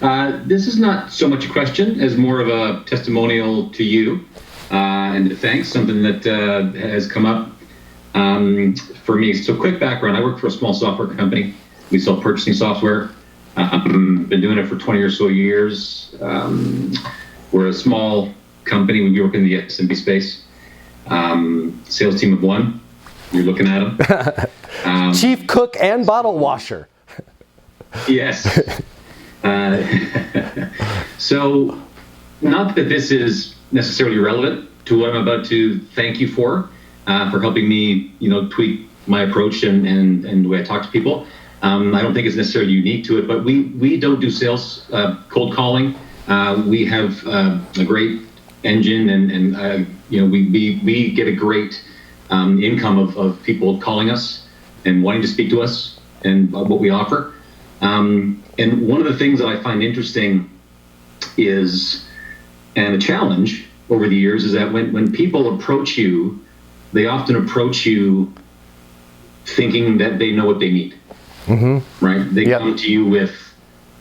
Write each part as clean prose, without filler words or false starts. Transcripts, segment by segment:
This is not so much a question as more of a testimonial to you and to thanks, something that has come up for me. So quick background, I work for a small software company. We sell purchasing software. Been doing it for 20 or so years. We're a small company. We work in the SMB space. Sales team of one. You're looking at them. Chief cook and bottle washer. Yes. So, not that this is necessarily relevant to what I'm about to thank you for helping me, tweak my approach and the way I talk to people. I don't think it's necessarily unique to it, but we don't do sales, cold calling. We have a great engine, and we get a great income of people calling us and wanting to speak to us and what we offer. And one of the things that I find interesting is, and a challenge over the years, is that when people approach you, they often approach you thinking that they know what they need. Mm-hmm. Right? They come to you with,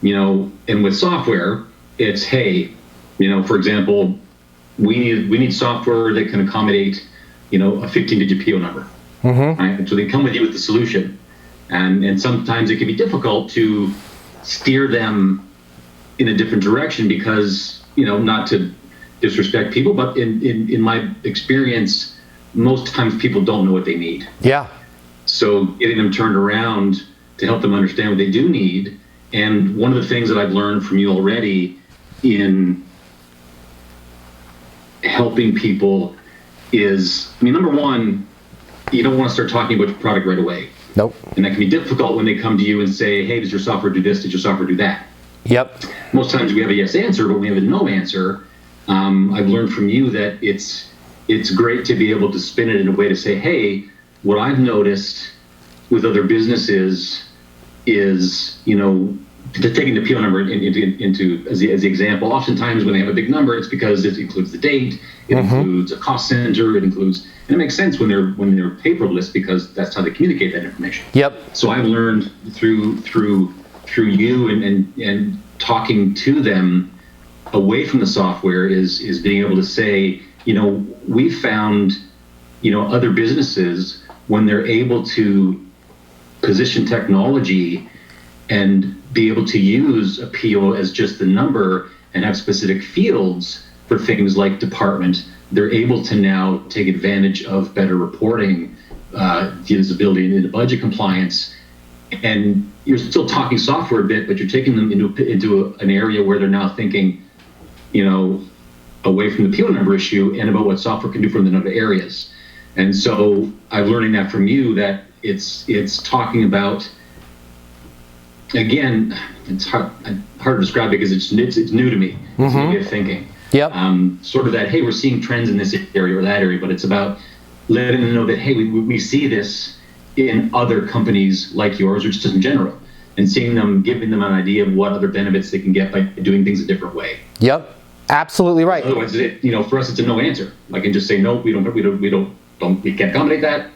and with software, it's, hey, for example, we need software that can accommodate, a 15-digit PO number. Mm-hmm. Right? And so they come with you with the solution. And sometimes it can be difficult to steer them in a different direction because, not to disrespect people, but in my experience, most times people don't know what they need. Yeah. So getting them turned around to help them understand what they do need. And one of the things that I've learned from you already in helping people is, number one, you don't want to start talking about your product right away. Nope. And that can be difficult when they come to you and say, hey, does your software do this? Does your software do that? Yep. Most times we have a yes answer, but we have a no answer. I've learned from you that it's great to be able to spin it in a way to say, hey, what I've noticed with other businesses is, taking the PO number into as the example, oftentimes when they have a big number, it's because it includes the date, it includes a cost center, it includes, and it makes sense when they're paperless because that's how they communicate that information. Yep. So I've learned through you and talking to them away from the software is being able to say, we found, other businesses when they're able to position technology and be able to use a PO as just the number and have specific fields for things like department, they're able to now take advantage of better reporting, visibility into budget compliance. And you're still talking software a bit, but you're taking them into an area where they're now thinking, away from the PO number issue and about what software can do for them in other areas. And so I'm learning that from you, that it's talking about, again, it's hard to describe because it's new to me. It's a new way of thinking. Yep. Sort of that, hey, we're seeing trends in this area or that area, but it's about letting them know that, hey, we see this in other companies like yours, or just in general, and seeing them, giving them an idea of what other benefits they can get by doing things a different way. Yep. Absolutely right. Otherwise, for us, it's a no answer. I can just say, no, we can't accommodate that.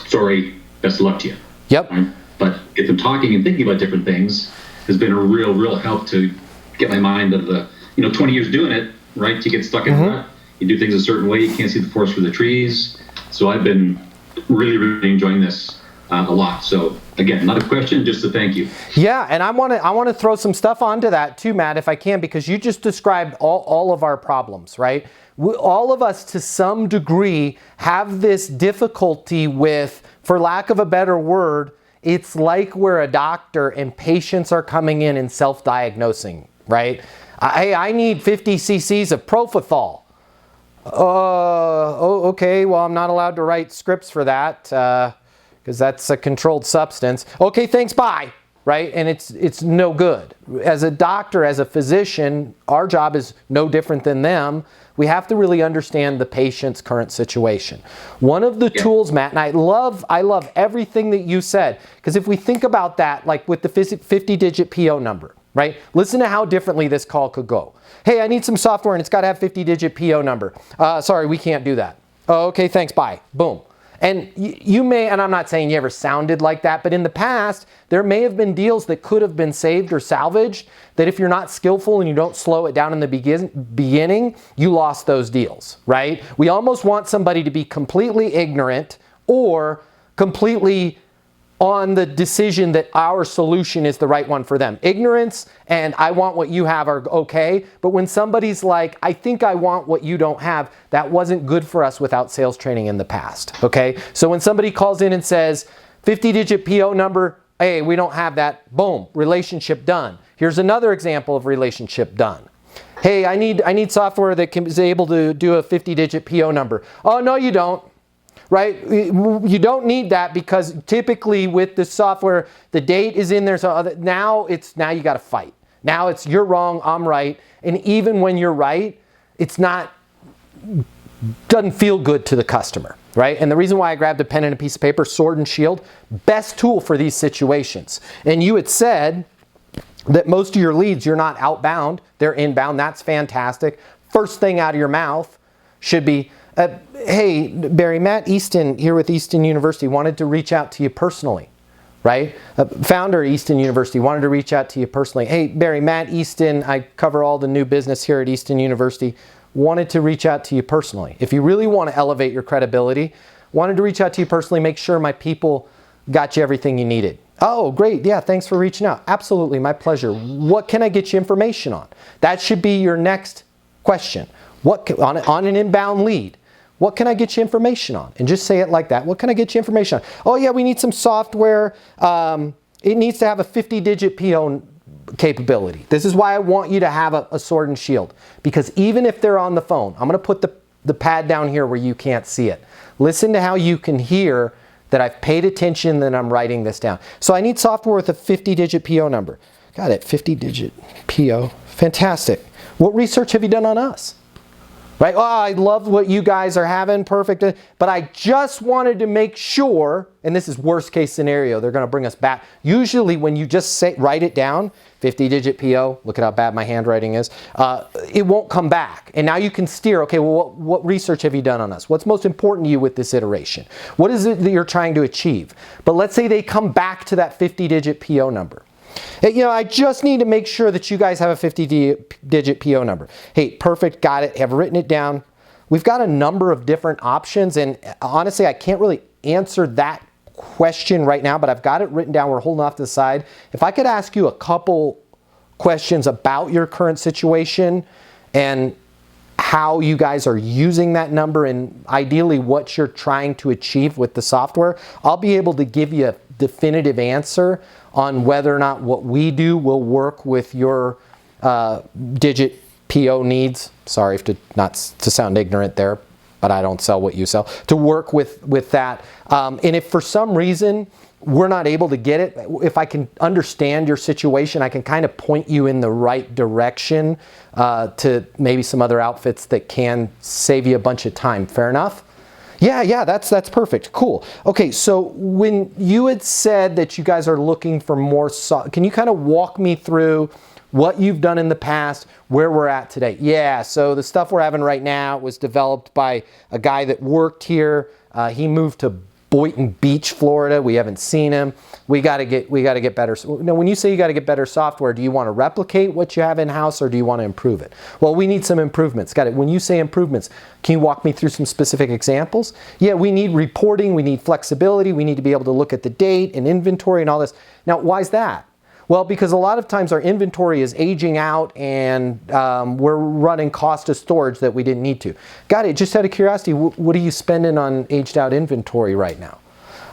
Sorry, best of luck to you. Yep. Right? But get them talking and thinking about different things has been a real help to get my mind out of the, 20 years doing it, right? You get stuck in that. You do things a certain way, you can't see the forest for the trees. So I've been really enjoying this a lot. So again, not a question, just a thank you. Yeah, and I want to throw some stuff onto that too, Matt, if I can, because you just described all of our problems, right? All of us, to some degree, have this difficulty with, for lack of a better word, it's like we're a doctor and patients are coming in and self-diagnosing, right? Hey, I need 50 cc's of propofol. Okay, well, I'm not allowed to write scripts for that because that's a controlled substance. Okay, thanks, bye, right? And it's no good. As a doctor, as a physician, our job is no different than them. We have to really understand the patient's current situation. One of the tools, Matt, and I love everything that you said, because if we think about that, like with the 50-digit PO number, right? Listen to how differently this call could go. Hey, I need some software and it's got to have 50-digit PO number. Sorry, we can't do that. Oh, okay, thanks, bye. Boom. And you may, and I'm not saying you ever sounded like that, but in the past, there may have been deals that could have been saved or salvaged that if you're not skillful and you don't slow it down in the beginning, you lost those deals, right? We almost want somebody to be completely ignorant or completely on the decision that our solution is the right one for them. Ignorance and I want what you have are okay, but when somebody's like, I think I want what you don't have, that wasn't good for us without sales training in the past, okay? So when somebody calls in and says, 50-digit PO number, hey, we don't have that, boom, relationship done. Here's another example of relationship done. Hey, I need software that is able to do a 50-digit PO number. Oh, no, you don't. Right? You don't need that because typically with the software, the date is in there. So now you got to fight. Now it's you're wrong, I'm right. And even when you're right, doesn't feel good to the customer, right? And the reason why I grabbed a pen and a piece of paper, sword and shield, best tool for these situations. And you had said that most of your leads, you're not outbound, they're inbound. That's fantastic. First thing out of your mouth should be, hey, Barry, Matt Easton here with Easton University wanted to reach out to you personally, right? Founder of Easton University wanted to reach out to you personally. Hey, Barry, Matt Easton, I cover all the new business here at Easton University, wanted to reach out to you personally. If you really want to elevate your credibility, wanted to reach out to you personally, make sure my people got you everything you needed. Oh, great. Yeah, thanks for reaching out. Absolutely, my pleasure. What can I get you information on? That should be your next question. On an inbound lead, what can I get you information on? And just say it like that. What can I get you information on? Oh yeah, we need some software. It needs to have a 50-digit PO capability. This is why I want you to have a sword and shield. Because even if they're on the phone, I'm going to put the pad down here where you can't see it. Listen to how you can hear that I've paid attention, that I'm writing this down. So I need software with a 50-digit PO number. Got it, 50-digit PO. Fantastic. What research have you done on us? Right? Oh, I love what you guys are having, perfect. But I just wanted to make sure, and this is worst case scenario, they're going to bring us back. Usually when you just write it down, 50-digit PO, look at how bad my handwriting is, it won't come back. And now you can steer, okay, well, what research have you done on us? What's most important to you with this iteration? What is it that you're trying to achieve? But let's say they come back to that 50-digit PO number. You know, I just need to make sure that you guys have a 50-digit PO number. Hey, perfect, got it, have written it down. We've got a number of different options, and honestly, I can't really answer that question right now, but I've got it written down. We're holding off to the side. If I could ask you a couple questions about your current situation and how you guys are using that number and ideally what you're trying to achieve with the software, I'll be able to give you a definitive answer on whether or not what we do will work with your digit PO needs. Sorry not to sound ignorant there, but I don't sell what you sell. To work with that. And if for some reason we're not able to get it, if I can understand your situation, I can kind of point you in the right direction to maybe some other outfits that can save you a bunch of time. Fair enough? Yeah, that's perfect. Cool. Okay, so when you had said that you guys are looking for more, can you kind of walk me through what you've done in the past, where we're at today? Yeah, so the stuff we're having right now was developed by a guy that worked here. He moved to Boynton Beach, Florida. We haven't seen him. We got to get better. Now, when you say you got to get better software, do you want to replicate what you have in-house or do you want to improve it? Well, we need some improvements. Got it. When you say improvements, can you walk me through some specific examples? Yeah, we need reporting. We need flexibility. We need to be able to look at the date and inventory and all this. Now, why is that? Well, because a lot of times our inventory is aging out and we're running cost of storage that we didn't need to. Got it. Just out of curiosity, what are you spending on aged out inventory right now?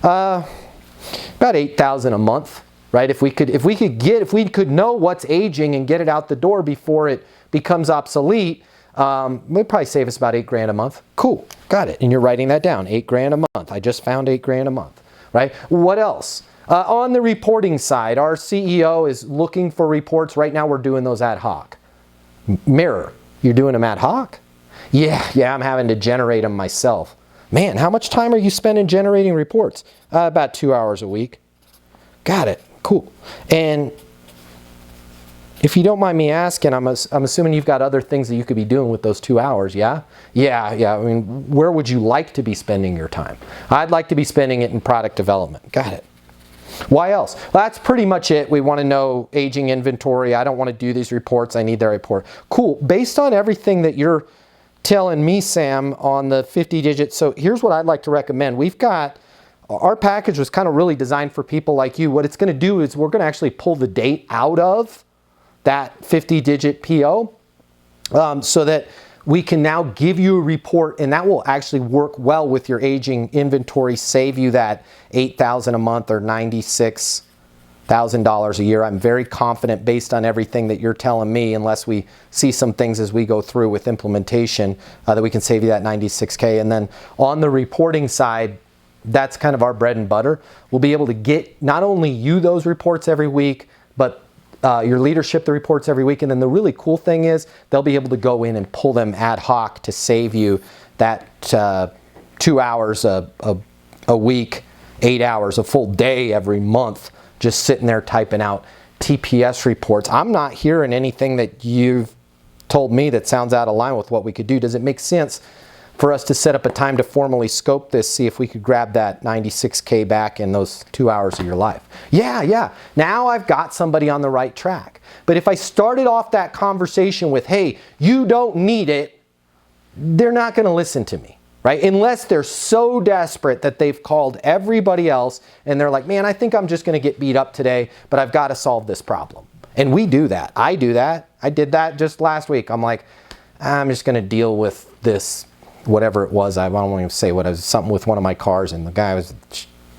About $8,000 a month, right? If we could know what's aging and get it out the door before it becomes obsolete, we'd probably save us about $8,000 a month. Cool. Got it. And you're writing that down. $8,000 a month. I just found $8,000 a month, right? What else? On the reporting side, our CEO is looking for reports. Right now, we're doing those ad hoc. Mirror, you're doing them ad hoc? Yeah, I'm having to generate them myself. Man, how much time are you spending generating reports? About 2 hours a week. Got it. Cool. And If you don't mind me asking, I'm assuming you've got other things that you could be doing with those 2 hours, yeah? Yeah. I mean, where would you like to be spending your time? I'd like to be spending it in product development. Got it. Why else? Well, that's pretty much it. We want to know aging inventory. I don't want to do these reports. I need their report. Cool. Based on everything that you're telling me, Sam, on the 50 digits, so here's what I'd like to recommend. We've got, our package was kind of really designed for people like you. What it's going to do is we're going to actually pull the date out of that 50-digit PO so that we can now give you a report, and that will actually work well with your aging inventory, save you that $8,000 a month or $96,000 a year. I'm very confident based on everything that you're telling me, unless we see some things as we go through with implementation, that we can save you that $96K. And then on the reporting side, that's kind of our bread and butter. We'll be able to get not only you those reports every week, but your leadership the reports every week. And then the really cool thing is they'll be able to go in and pull them ad hoc to save you that 2 hours a week, 8 hours, a full day every month, just sitting there typing out TPS reports. I'm not hearing anything that you've told me that sounds out of line with what we could do. Does it make sense for us to set up a time to formally scope this, see if we could grab that 96K back in those 2 hours of your life? Yeah. Now I've got somebody on the right track. But if I started off that conversation with, hey, you don't need it, they're not going to listen to me, right? Unless they're so desperate that they've called everybody else and they're like, man, I think I'm just going to get beat up today, but I've got to solve this problem. And we do that. I do that. I did that just last week. I'm like, I'm just going to deal with this, whatever it was. I don't want to say what it was, something with one of my cars, and the guy was a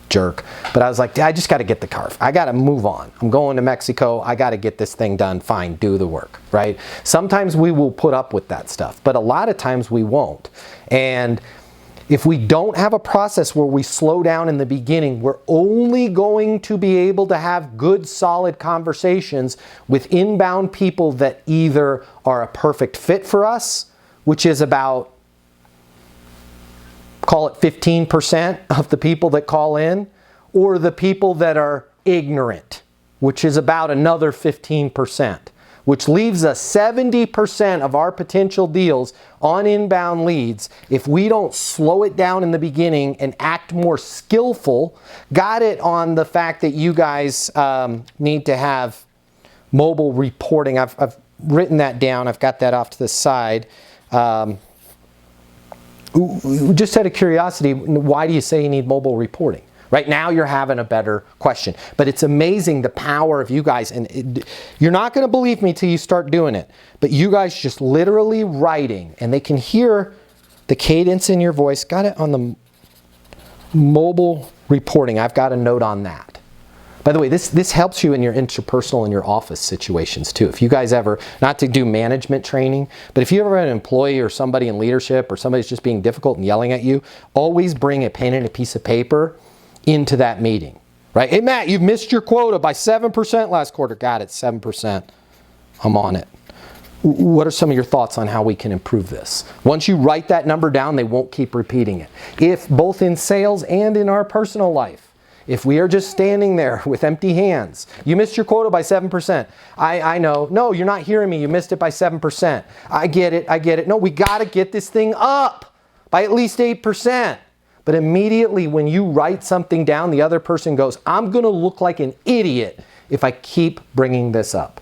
jerk. But I was like, I just got to get the car. I got to move on. I'm going to Mexico. I got to get this thing done. Fine, do the work, right? Sometimes we will put up with that stuff, but a lot of times we won't. And if we don't have a process where we slow down in the beginning, we're only going to be able to have good, solid conversations with inbound people that either are a perfect fit for us, which is about, call it 15% of the people that call in, or the people that are ignorant, which is about another 15%, which leaves us 70% of our potential deals on inbound leads. If we don't slow it down in the beginning and act more skillful, got it on the fact that you guys need to have mobile reporting. I've written that down. I've got that off to the side. Just out of curiosity, why do you say you need mobile reporting? Right now you're having a better question. But it's amazing the power of you guys. And you're not going to believe me till you start doing it. But you guys just literally writing, and they can hear the cadence in your voice. Got it on the mobile reporting. I've got a note on that. By the way, this helps you in your interpersonal and your office situations too. If you guys ever, not to do management training, but if you ever have an employee or somebody in leadership or somebody's just being difficult and yelling at you, always bring a pen and a piece of paper into that meeting, right? Hey Matt, you've missed your quota by 7% last quarter. Got it, 7%. I'm on it. What are some of your thoughts on how we can improve this? Once you write that number down, they won't keep repeating it. If both in sales and in our personal life, if we are just standing there with empty hands, you missed your quota by 7%. I know. No, you're not hearing me. You missed it by 7%. I get it. No, we got to get this thing up by at least 8%. But immediately when you write something down, the other person goes, I'm going to look like an idiot if I keep bringing this up.